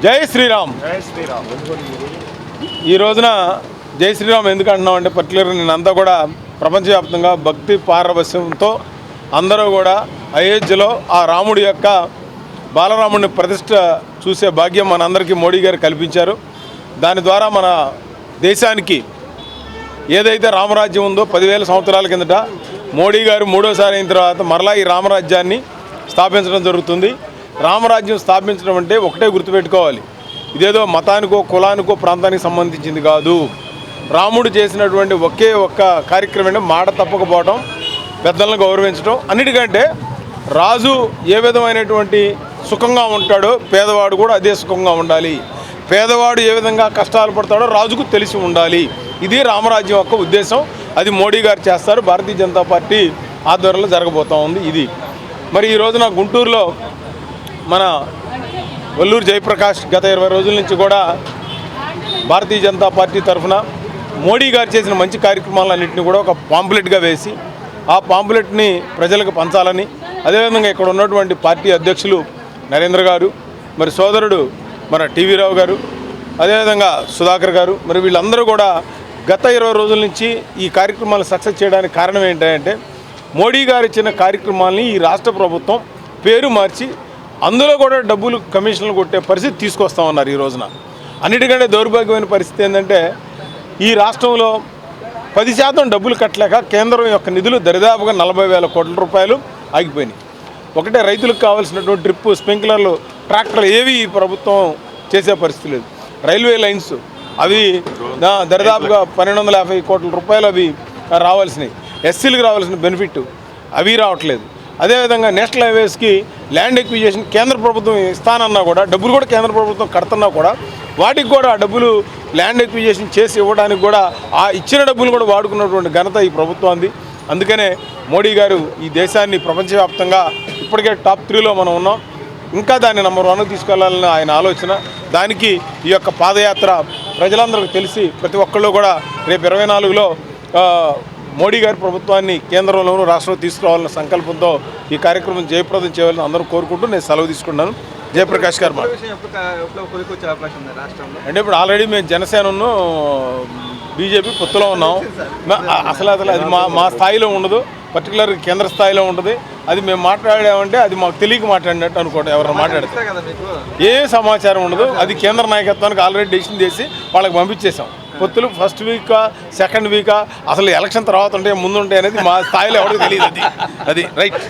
జై శ్రీరామ్. ఈ రోజున జై శ్రీరామ్ ఎందుకు అంటున్నాం అంటే పర్టికులర్ నేనంతా కూడా ప్రపంచవ్యాప్తంగా భక్తి పారవశ్యంతో అందరూ కూడా అయోధ్యలో ఆ రాముడి యొక్క బాలరాముడిని ప్రతిష్ట చూసే భాగ్యం మనందరికీ మోడీ గారు కల్పించారు. దాని ద్వారా మన దేశానికి ఏదైతే రామరాజ్యం ఉందో 10,000 సంవత్సరాల కిందట మోడీ గారు మూడోసారి అయిన తర్వాత మరలా ఈ రామరాజ్యాన్ని స్థాపించడం జరుగుతుంది. రామరాజ్యం స్థాపించడం అంటే ఒకటే గుర్తుపెట్టుకోవాలి, ఇదేదో మతానికో కులానికో ప్రాంతానికి సంబంధించింది కాదు. రాముడు చేసినటువంటి ఒకే ఒక్క కార్యక్రమం అంటే మాట తప్పకపోవడం, పెద్దలను గౌరవించడం. అన్నిటికంటే రాజు ఏ విధమైనటువంటి సుఖంగా ఉంటాడో పేదవాడు కూడా అదే సుఖంగా ఉండాలి. పేదవాడు ఏ విధంగా కష్టాలు పడతాడో రాజుకు తెలిసి ఉండాలి. ఇది రామరాజ్యం యొక్క ఉద్దేశం. అది మోడీ గారు చేస్తారు, భారతీయ జనతా పార్టీ ఆధ్వర్యంలో జరగబోతూ ఉంది. ఇది మరి ఈ రోజున గుంటూరులో మన వల్లూరు జయప్రకాష్ గత 20 రోజుల నుంచి కూడా భారతీయ జనతా పార్టీ తరఫున మోడీ గారు చేసిన మంచి కార్యక్రమాలన్నింటినీ కూడా ఒక పాంప్లెట్గా వేసి ఆ పాంప్లెట్ని ప్రజలకు పంచాలని, అదేవిధంగా ఇక్కడ ఉన్నటువంటి పార్టీ అధ్యక్షులు నరేంద్ర గారు, మరి సోదరుడు మన టీవీ రావు గారు, అదేవిధంగా సుధాకర్ గారు, మరి వీళ్ళందరూ కూడా గత 20 రోజుల నుంచి ఈ కార్యక్రమాలు సక్సెస్ చేయడానికి కారణం ఏంటంటే మోడీ గారు ఇచ్చిన కార్యక్రమాలని ఈ రాష్ట్ర ప్రభుత్వం పేరు మార్చి అందులో కూడా డబ్బులు కమిషన్లు కొట్టే పరిస్థితి తీసుకొస్తామన్నారు. ఈ రోజున అన్నిటికంటే దౌర్భాగ్యమైన పరిస్థితి ఏంటంటే ఈ రాష్ట్రంలో 10% డబ్బులు కట్టలేక కేంద్రం యొక్క నిధులు దరిదాపుగా 40,000 కోట్ల రూపాయలు ఆగిపోయినాయి. ఒకటే రైతులకు కావాల్సినటువంటి డ్రిప్, స్ప్రింక్లర్లు, ట్రాక్టర్లు ఏవి ఈ ప్రభుత్వం చేసే పరిస్థితి లేదు. రైల్వే లైన్స్ అవి దరిదాపుగా 1,250 కోట్ల రూపాయలు అవి రావాల్సినవి. ఎస్సీలకు రావాల్సిన బెనిఫిట్ అవి రావట్లేదు. అదేవిధంగా నేషనల్ హైవేస్కి ల్యాండ్ ఎక్విజిషన్ కేంద్ర ప్రభుత్వం ఇస్తానన్నా కూడా డబ్బులు కూడా కేంద్ర ప్రభుత్వం కడుతున్నా కూడా వాటికి కూడా ఆ డబ్బులు ల్యాండ్ ఎక్విజిషన్ చేసి ఇవ్వడానికి కూడా ఆ ఇచ్చిన డబ్బులు కూడా వాడుకున్నటువంటి ఘనత ఈ ప్రభుత్వానికి. అందుకనే మోడీ గారు ఈ దేశాన్ని ప్రపంచవ్యాప్తంగా ఇప్పటికే టాప్ 3లో మనం ఉన్నాం. ఇంకా దాన్ని నెంబర్ 1 తీసుకెళ్లాలని ఆయన ఆలోచన. దానికి ఈ యొక్క పాదయాత్ర ప్రజలందరికీ తెలిసి ప్రతి ఒక్కళ్ళు కూడా రేపు 24లో మోడీ గారి ప్రభుత్వాన్ని కేంద్రంలోనూ రాష్ట్రంలో తీసుకురావాలన్న సంకల్పంతో ఈ కార్యక్రమం జయప్రదం చేయాలని అందరూ కోరుకుంటూ నేను సెలవు తీసుకున్నాను. జయప్రకాష్ గారు అంటే ఇప్పుడు ఆల్రెడీ మేము జనసేనను బీజేపీ పొత్తులో ఉన్నాం. అసలు అది మా స్థాయిలో ఉండదు, పర్టికులర్ కేంద్ర స్థాయిలో ఉంటుంది. అది మేము మాట్లాడామంటే అది మాకు తెలియక మాట్లాడినట్టు అనుకోండి. ఎవరైనా మాట్లాడితే ఏ సమాచారం ఉండదు. అది కేంద్ర నాయకత్వానికి ఆల్రెడీ డెసిషన్ చేసి వాళ్ళకి పంపించేసాం. పొత్తులు ఫస్ట్ వీకా, సెకండ్ వీకా, అసలు ఎలక్షన్ తర్వాత ఉంటాయి ముందు ఉంటాయి అనేది మా స్థాయిలో ఎవరికి తెలియదు. అది రైట్.